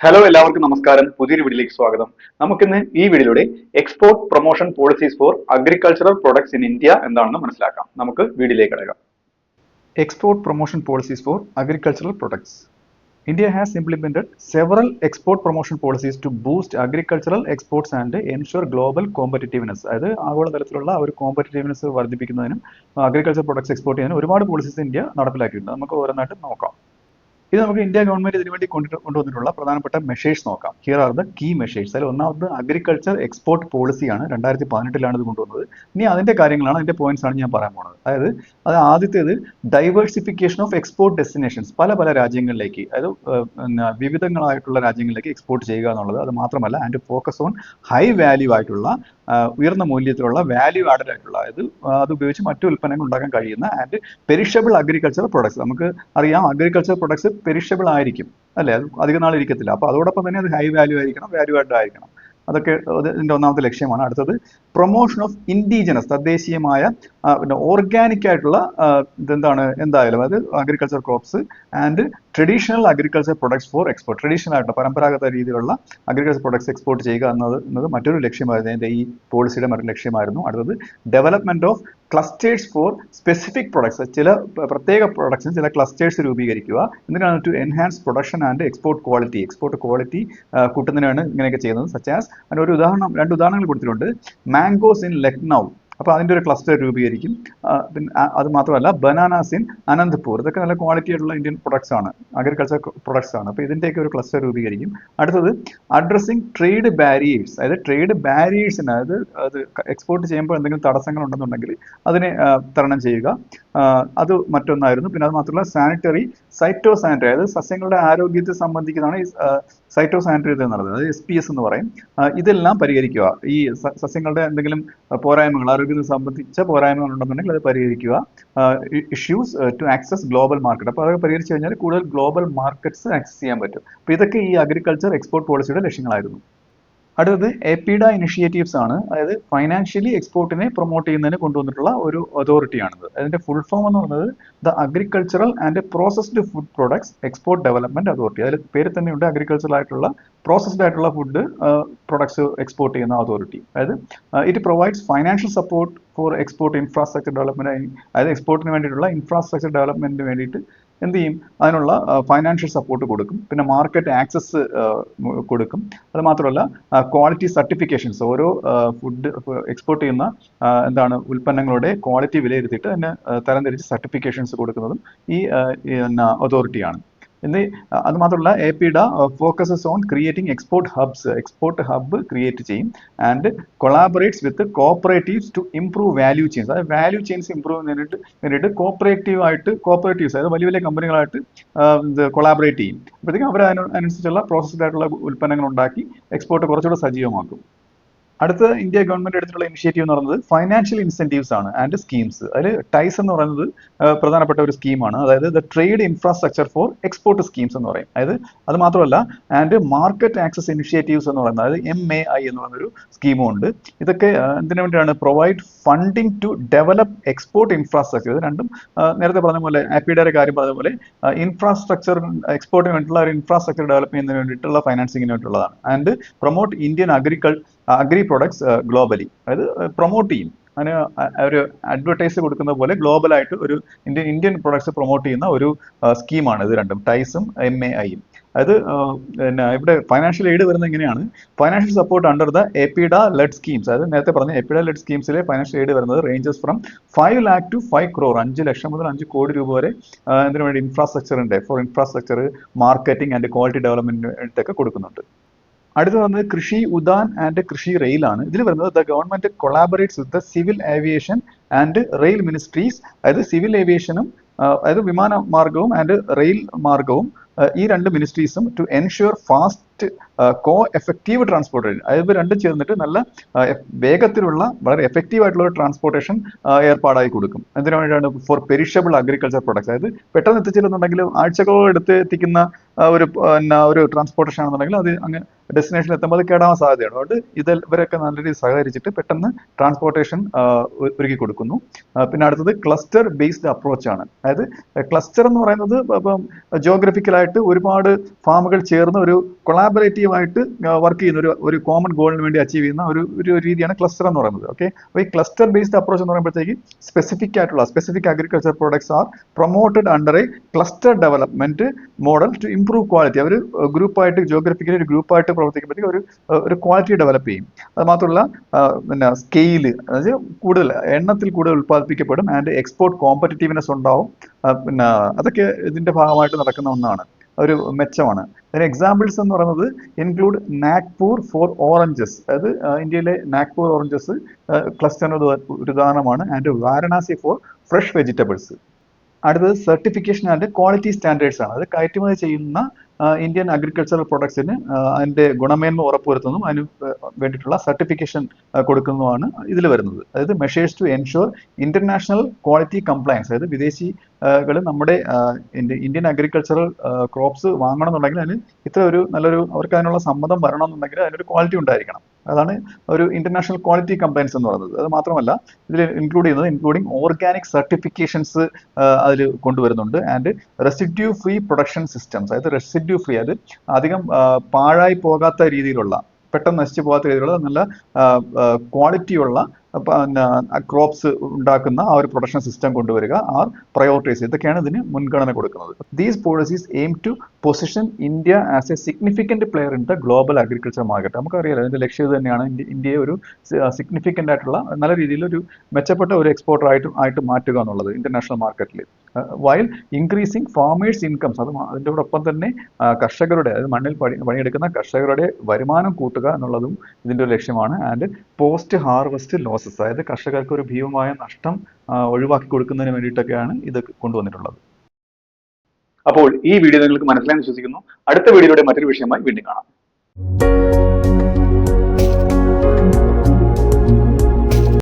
Hello എല്ലാവർക്കും നമസ്കാരം. പുതിയൊരു വീഡിയോയിലേക്ക് സ്വാഗതം. നമുക്കിന്ന് ഈ വീഡിയോയിലൂടെ export promotion policies for agricultural products in India എന്താണെന്ന് മനസ്സിലാക്കാം. നമുക്ക് വീഡിയോയിലേക്ക് കിടക്കാം. Export promotion policies for agricultural products. India has implemented several export promotion policies to boost agricultural exports and ensure global competitiveness. അതായത് ആഗോളതലത്തിലുള്ള ഒരു കോമ്പറ്റീവ്നെസ് വർദ്ധിപ്പിക്കുന്നതിനും അഗ്രികൾച്ചർ പ്രൊഡക്ട്സ് എക്സ്പോർട്ട് ചെയ്യാനും ഒരുപാട് പോളിസീസ് ഇന്ത്യ നടപ്പിലാക്കിയിട്ടുണ്ട്. നമുക്ക് ഓരോന്നായിട്ട് നോക്കാം. ഇത് നമുക്ക് ഇന്ത്യ ഗവൺമെന്റ് ഇതിനു വേണ്ടി കൊണ്ടുവന്നിട്ടുള്ള പ്രധാനപ്പെട്ട മെഷേഴ്സ് നോക്കാം. Here are the key measures. അതിൽ ഒന്നാമത് അഗ്രികൾച്ചർ എക്സ്പോർട്ട് പോളിസിയാണ്. 2018 ഇത് കൊണ്ടുവന്നത്. ഇനി അതിന്റെ കാര്യങ്ങളാണ്, അതിന്റെ പോയിന്റ്സ് ആണ് ഞാൻ പറയാൻ പോകുന്നത്. അതായത് ആദ്യത്തേത് ഡൈവേഴ്സിഫിക്കേഷൻ ഓഫ് എക്സ്പോർട്ട് ഡെസ്റ്റിനേഷൻസ്. പല രാജ്യങ്ങളിലേക്ക്, അതായത് വിവിധങ്ങളായിട്ടുള്ള രാജ്യങ്ങളിലേക്ക് എക്സ്പോർട്ട് ചെയ്യുക എന്നുള്ളത്. അത് മാത്രമല്ല, and focus on high value ആയിട്ടുള്ള ഉയർന്ന മൂല്യത്തിലുള്ള വാല്യൂ ആഡഡ് ആയിട്ടുള്ള, അതായത് അത് ഉപയോഗിച്ച് മറ്റു ഉൽപ്പന്നങ്ങൾ ഉണ്ടാക്കാൻ കഴിയുന്ന ആൻഡ് പെരിഷബിൾ അഗ്രികൾച്ചർ പ്രൊഡക്ട്സ്. നമുക്ക് അറിയാം, അഗ്രികൾച്ചർ പ്രൊഡക്ട്സ് പെരിഷബിൾ ആയിരിക്കും, അല്ലേ? അത് അധികം നാൾ ഇരിക്കത്തില്ല. അപ്പോൾ അതോടൊപ്പം തന്നെ അത് ഹൈ വാല്യൂ ആയിരിക്കണം, വാല്യൂ ആഡഡ് ആയിരിക്കണം. അതൊക്കെ ഇതിന്റെ ഒന്നാമത്തെ ലക്ഷ്യമാണ്. അടുത്തത് പ്രൊമോഷൻ ഓഫ് ഇൻഡിജിനസ്, തദ്ദേശീയമായ പിന്നെ ഓർഗാനിക് ആയിട്ടുള്ള എന്തായാലും അത് agriculture crops and traditional agriculture products four export. Traditional ആയിട്ട് പരമ്പരാഗത രീതിയിലുള്ള അഗ്രികൾച്ചർ പ്രൊഡക്ട്സ് എക്സ്പോർട്ട് ചെയ്യുക എന്നത് മറ്റൊരു ലക്ഷ്യമായിരുന്നു. അതിന്റെ ഈ പോളിസിയുടെ മറ്റൊരു ലക്ഷ്യമായിരുന്നു. അടുത്തത് development of clusters for specific products. ചില പ്രത്യേക പ്രൊഡക്ട്സിന് ചില ക്ലസ്റ്റേഴ്സ് രൂപീകരിക്കുക. എന്തിനാണ്? To enhance production and export quality. Export quality കൂട്ടുന്നതിനാണ് ഇങ്ങനെയൊക്കെ ചെയ്യുന്നത്. സച്ചാസ് അതിന് ഒരു രണ്ട് ഉദാഹരണങ്ങൾ കൊടുത്തിട്ടുണ്ട്. മാംഗോസ് ഇൻ ലക്നൗ, അപ്പോൾ അതിൻ്റെ ഒരു ക്ലസ്റ്റർ രൂപീകരിക്കും. പിന്നെ അത് മാത്രമല്ല, ബനാനാസ് ഇൻ അനന്തപൂർ. ഇതൊക്കെ നല്ല ക്വാളിറ്റി ആയിട്ടുള്ള ഇന്ത്യൻ പ്രൊഡക്ട്സ് ആണ്, അഗ്രികൾച്ചർ പ്രൊഡക്ട്സ് ആണ്. അപ്പോൾ ഇതിൻ്റെയൊക്കെ ഒരു ക്ലസ്റ്റർ രൂപീകരിക്കും. അടുത്തത് അഡ്രസ്സിങ് ട്രേഡ് ബാരിയേഴ്സ്. അതായത് ട്രേഡ് ബാരിയേഴ്സിന്, അതായത് അത് എക്സ്പോർട്ട് ചെയ്യുമ്പോൾ എന്തെങ്കിലും തടസ്സങ്ങൾ ഉണ്ടെന്നുണ്ടെങ്കിൽ അതിനെ തരണം ചെയ്യുക. അത് മറ്റൊന്നായിരുന്നു. പിന്നെ അത് മാത്രമല്ല, സൈറ്റോ സാനിറ്ററി, അതായത് സസ്യങ്ങളുടെ ആരോഗ്യത്തെ സംബന്ധിക്കുന്നതാണ് ഈ സൈറ്റോ സാനിറ്ററി എന്നുള്ളത്. അതായത് SPS എന്ന് പറയും. ഇതെല്ലാം പരിഹരിക്കുക. ഈ സസ്യങ്ങളുടെ എന്തെങ്കിലും പോരായ്മകൾ, ആരോഗ്യത്തെ സംബന്ധിച്ച പോരായ്മകൾ ഉണ്ടെന്നുണ്ടെങ്കിൽ അത് പരിഹരിക്കുക. Issues to access global market. അപ്പോൾ അതൊക്കെ പരിഹരിച്ചു കഴിഞ്ഞാൽ കൂടുതൽ ഗ്ലോബൽ മാർക്കറ്റ്സ് ആക്സസ് ചെയ്യാൻ പറ്റും. അപ്പോൾ ഇതൊക്കെ ഈ അഗ്രികൾച്ചർ എക്സ്പോർട്ട് പോളിസിയുടെ ലക്ഷ്യങ്ങളായിരുന്നു. അടുത്തത് എപിഡ ഇനിഷ്യേറ്റീവ്സ് ആണ്. അതായത് ഫൈനാൻഷ്യലി എക്സ്പോർട്ടിനെ പ്രൊമോട്ട് ചെയ്യുന്നതിന് കൊണ്ടുവന്നിട്ടുള്ള ഒരു അതോറിറ്റിയാണിത്. അതിന്റെ ഫുൾ ഫോം എന്ന് പറയുന്നത് the agricultural and processed food products export development authority. അതിൽ പേര് തന്നെയുണ്ട്, അഗ്രികൾച്ചറൽ ആയിട്ടുള്ള പ്രോസസ്ഡ് ആയിട്ടുള്ള ഫുഡ് പ്രൊഡക്ട്സ് എക്സ്പോർട്ട് ചെയ്യുന്ന അതോറിറ്റി. അതായത് it provides financial support for export infrastructure development. അതായത് എക്സ്പോർട്ടിന് വേണ്ടിയിട്ടുള്ള ഇൻഫ്രാസ്ട്രക്ചർ ഡെവലപ്മെന്റിന് വേണ്ടിയിട്ട് എന്ത് ചെയ്യും? അതിനുള്ള ഫൈനാൻഷ്യൽ സപ്പോർട്ട് കൊടുക്കും. പിന്നെ മാർക്കറ്റ് ആക്സസ് കൊടുക്കും. അത് മാത്രമല്ല, ക്വാളിറ്റി സർട്ടിഫിക്കേഷൻസ്, ഓരോ ഫുഡ് എക്സ്പോർട്ട് ചെയ്യുന്ന ഉൽപ്പന്നങ്ങളുടെ ക്വാളിറ്റി വിലയിരുത്തിയിട്ട് അതിന് തരംതിരിച്ച് സർട്ടിഫിക്കേഷൻസ് കൊടുക്കുന്നതും ഈ അതോറിറ്റിയാണ്. അത് മാത്രമല്ല, APEDA focuses on creating export hubs. Export hub create ചെയ്യും and collaborates with cooperatives to improve value chains. അതായത് വാല്യൂ ചെയിൻസ് ഇംപ്രൂവ് വേണ്ടിയിട്ട് കോപ്പറേറ്റീവ്സ്, അതായത് വലിയ കമ്പനികളായിട്ട് കൊളാബറേറ്റ് ചെയ്യും. അപ്പോഴത്തേക്കും അവർ അതിനനുസരിച്ചുള്ള പ്രോസസ്ഡ് ആയിട്ടുള്ള ഉൽപ്പന്നങ്ങൾ ഉണ്ടാക്കി എക്സ്പോർട്ട് കുറച്ചുകൂടെ സജീവമാക്കും. അടുത്ത ഇന്ത്യ ഗവൺമെന്റ് എടുത്തിട്ടുള്ള ഇനിഷ്യേറ്റീവ് എന്ന് പറയുന്നത് ഫൈനാൻഷ്യൽ ഇൻസെന്റീവ്സ് ആണ് ആൻഡ് സ്കീംസ്. അതിൽ ടൈസ് എന്ന് പറയുന്നത് പ്രധാനപ്പെട്ട ഒരു സ്കീമാണ്. അതായത് the trade infrastructure four export schemes എന്ന് പറയും. അതായത് അത് മാത്രമല്ല, ആൻഡ് മാർക്കറ്റ് ആക്സസ് ഇനിഷ്യേറ്റീവ്സ് എന്ന് പറയുന്നത്, അതായത് MAI എന്ന് പറയുന്നൊരു സ്കീമും ഉണ്ട്. ഇതൊക്കെ എന്തിനു വേണ്ടിയാണ്? Provide funding to develop export infrastructure. ഇത് രണ്ടും നേരത്തെ പറഞ്ഞ പോലെ, ആപ്പിഡയുടെ കാര്യം പറഞ്ഞ പോലെ, ഇൻഫ്രാസ്ട്രക്ചർ എക്സ്പോർട്ടിന് വേണ്ടിയിട്ടുള്ള ഒരു ഇൻഫ്രാസ്ട്രക്ചർ ഡെവലപ്പ് ചെയ്യുന്നതിന് വേണ്ടിയിട്ടുള്ള ഫൈനാൻസിങ്ങിന് വേണ്ടിയിട്ടുള്ളതാണ്. And promote Indian agri products globally. അതായത് പ്രൊമോട്ട് ചെയ്യും, അതിന് ഒരു അഡ്വർടൈസ് കൊടുക്കുന്ന പോലെ ഗ്ലോബലായിട്ട് ഒരു ഇന്ത്യൻ പ്രൊഡക്ട്സ് പ്രൊമോട്ട് ചെയ്യുന്ന ഒരു സ്കീമാണ് ഇത് രണ്ടും, ടൈസും MAIയും. അതായത് ഇവിടെ ഫൈനാൻഷ്യൽ എയ്ഡ് വരുന്നത് എങ്ങനെയാണ്? Financial support under the APEDA led schemes. അതായത് നേരത്തെ പറഞ്ഞ എപിഡ ലെഡ് സ്കീംസിലെ ഫൈനാൻഷ്യൽ എയ്ഡ് വരുന്നത് ranges from 5 lakh to 5 crore, 5 ലക്ഷം മുതൽ 5 കോടി രൂപ വരെ ഇതിനു വേണ്ടി ഇൻഫ്രാസ്ട്രക്ചർ മാർക്കറ്റിംഗ് ആൻഡ് ക്വാളിറ്റി ഡെവലപ്മെന്റിന് വേണ്ടിയിട്ടൊക്കെ കൊടുക്കുന്നുണ്ട്. അടുത്ത് വന്നത് കൃഷി ഉദാൻ ആൻഡ് കൃഷി റെയിലാണ്. ഇതിൽ വരുന്നത് the government collaborates with the civil aviation and rail ministries. അതായത് സിവിൽ ഏവിയേഷനും, അതായത് വിമാന മാർഗവും ആൻഡ് റെയിൽ മാർഗവും, ഈ രണ്ട് മിനിസ്ട്രീസും to ensure fast effective transportation. അതായത് രണ്ടും ചേർന്നിട്ട് നല്ല വേഗത്തിലുള്ള വളരെ എഫക്റ്റീവ് ആയിട്ടുള്ള ഒരു ട്രാൻസ്പോർട്ടേഷൻ ഏർപ്പാടായി കൊടുക്കും. എന്തിനു വേണ്ടിയാണ്? For perishable agriculture products. അതായത് പെട്ടെന്ന് എത്തിച്ചില്ലെന്നുണ്ടെങ്കിൽ ആഴ്ചകളോട് എടുത്ത് എത്തിക്കുന്ന ഒരു ട്രാൻസ്പോർട്ടേഷൻ ആണെന്നുണ്ടെങ്കിൽ അത് അങ്ങ് ഡെസ്റ്റിനേഷനിൽ എത്തുമ്പോൾ അത് കേടാവാൻ സാധ്യതയാണ്. അതുകൊണ്ട് ഇവരൊക്കെ നല്ല രീതിയിൽ സഹകരിച്ചിട്ട് പെട്ടെന്ന് ട്രാൻസ്പോർട്ടേഷൻ ഒരുക്കി കൊടുക്കുന്നു. പിന്നെ അടുത്തത് ക്ലസ്റ്റർ ബേസ്ഡ് അപ്രോച്ച് ആണ്. അതായത് ക്ലസ്റ്റർ എന്ന് പറയുന്നത് ഇപ്പം ജിയോഗ്രഫിക്കലായിട്ട് ഒരുപാട് ഫാമുകൾ ചേർന്ന് ഒരു കൊളാബറേറ്റീവായിട്ട് വർക്ക് ചെയ്യുന്ന ഒരു കോമൺ ഗോളിന് വേണ്ടി അച്ചീവ് ചെയ്യുന്ന ഒരു രീതിയാണ് ക്ലസ്റ്റർ എന്ന് പറയുന്നത്. ഓക്കെ, അപ്പോൾ ഈ ക്ലസ്റ്റർ ബേസ്ഡ് അപ്രോച്ച് എന്ന് പറയുമ്പോഴത്തേക്ക് specific agriculture products are promoted under a cluster development model to improve quality. അവർ ഗ്രൂപ്പായിട്ട് ജിയോഗ്രഫിക്കലി ഒരു ഗ്രൂപ്പായിട്ട് പ്രവർത്തിക്കുമ്പോഴത്തേക്ക് ഒരു ക്വാളിറ്റി ഡെവലപ്പ് ചെയ്യും. അത് മാത്രമല്ല പിന്നെ സ്കെയില്, അതായത് കൂടുതൽ എണ്ണത്തിൽ കൂടുതൽ ഉൽപ്പാദിപ്പിക്കപ്പെടും ആൻഡ് എക്സ്പോർട്ട് കോമ്പറ്റീവ്നെസ് ഉണ്ടാവും. പിന്നെ അതൊക്കെ ഇതിന്റെ ഭാഗമായിട്ട് നടക്കുന്ന ഒന്നാണ്, ഒരു മെച്ചമാണ്. അതിന് എക്സാമ്പിൾസ് എന്ന് പറയുന്നത് ഇൻക്ലൂഡ് നാഗ്പൂർ ഫോർ ഓറഞ്ചസ്, അതായത് ഇന്ത്യയിലെ നാഗ്പൂർ ഓറഞ്ചസ് ക്ലസ്റ്ററിന് ഒരു ഉദാഹരണമാണ്. And Varanasi four fresh vegetables. അടുത്തത് സർട്ടിഫിക്കേഷൻ ആൻഡ് ക്വാളിറ്റി സ്റ്റാൻഡേർഡ്സ് ആണ്. അത് കയറ്റുമതി ചെയ്യുന്ന ഇന്ത്യൻ അഗ്രികൾച്ചറൽ പ്രൊഡക്ട്സിന് അതിന്റെ ഗുണമേന്മ ഉറപ്പുവരുത്തുന്നതും അതിന് വേണ്ടിയിട്ടുള്ള സർട്ടിഫിക്കേഷൻ കൊടുക്കുന്നതുമാണ് ഇതിൽ വരുന്നത്. അതായത് measures to ensure international quality compliance. അതായത് വിദേശികൾ നമ്മുടെ ഇന്ത്യൻ അഗ്രികൾച്ചറൽ ക്രോപ്സ് വാങ്ങണമെന്നുണ്ടെങ്കിൽ അതിന് അവർക്ക് അതിനുള്ള സമ്മതം വരണമെന്നുണ്ടെങ്കിൽ അതിനൊരു ക്വാളിറ്റി ഉണ്ടായിരിക്കണം. അതാണ് ഒരു ഇന്റർനാഷണൽ ക്വാളിറ്റി കംപ്ലയൻസ് എന്ന് പറയുന്നത്. അത് മാത്രമല്ല ഇതിൽ ഇൻക്ലൂഡിങ് ഓർഗാനിക് സർട്ടിഫിക്കേഷൻസ് അതിൽ കൊണ്ടുവരുന്നുണ്ട്. And residue free production systems, അതായത് റെസിഡ്യൂ ഫ്രീ, അത് അധികം പാഴായി പോകാത്ത രീതിയിലുള്ള, പെട്ടെന്ന് നശിച്ചു പോകാത്ത രീതിയിലുള്ള നല്ല ക്വാളിറ്റിയുള്ള ക്രോപ്സ് ഉണ്ടാക്കുന്ന ആ ഒരു പ്രൊഡക്ഷൻ സിസ്റ്റം കൊണ്ടുവരിക, ആർ പ്രയോറിറ്റൈസ്. ഇതൊക്കെയാണ് ഇതിന് മുൻഗണന കൊടുക്കുന്നത്. These policies aim to position India as a significant player in the global agriculture market. നമുക്കറിയാലോ അതിന്റെ ലക്ഷ്യം തന്നെയാണ് ഇന്ത്യയെ ഒരു സിഗ്നിഫിക്കന്റ് ആയിട്ടുള്ള നല്ല രീതിയിൽ ഒരു മെച്ചപ്പെട്ട ഒരു എക്സ്പോർട്ടർ ആയിട്ട് മാറ്റുക എന്നുള്ളത് ഇന്റർനാഷണൽ മാർക്കറ്റിൽ. വൈൽ ഇൻക്രീസിങ് ഫാമേഴ്സ് ഇൻകംസ്, അതിൻ്റെയോടൊപ്പം തന്നെ കർഷകരുടെ, അതായത് മണ്ണിൽ പണിയെടുക്കുന്ന കർഷകരുടെ വരുമാനം കൂട്ടുക എന്നുള്ളതും ഇതിന്റെ ഒരു ലക്ഷ്യമാണ്. ആൻഡ് പോസ്റ്റ് ഹാർവെസ്റ്റ് ലോസസ്, അതായത് കർഷകർക്ക് ഒരു ഭീമമായ നഷ്ടം ഒഴിവാക്കി കൊടുക്കുന്നതിന് വേണ്ടിയിട്ടൊക്കെയാണ് ഇത് കൊണ്ടുവന്നിട്ടുള്ളത്. അപ്പോൾ ഈ വീഡിയോ നിങ്ങൾക്ക് മനസ്സിലായെന്ന് വിശ്വസിക്കുന്നു. അടുത്ത വീഡിയോയുടെ മറ്റൊരു വിഷയമായി വീണ്ടും കാണാം.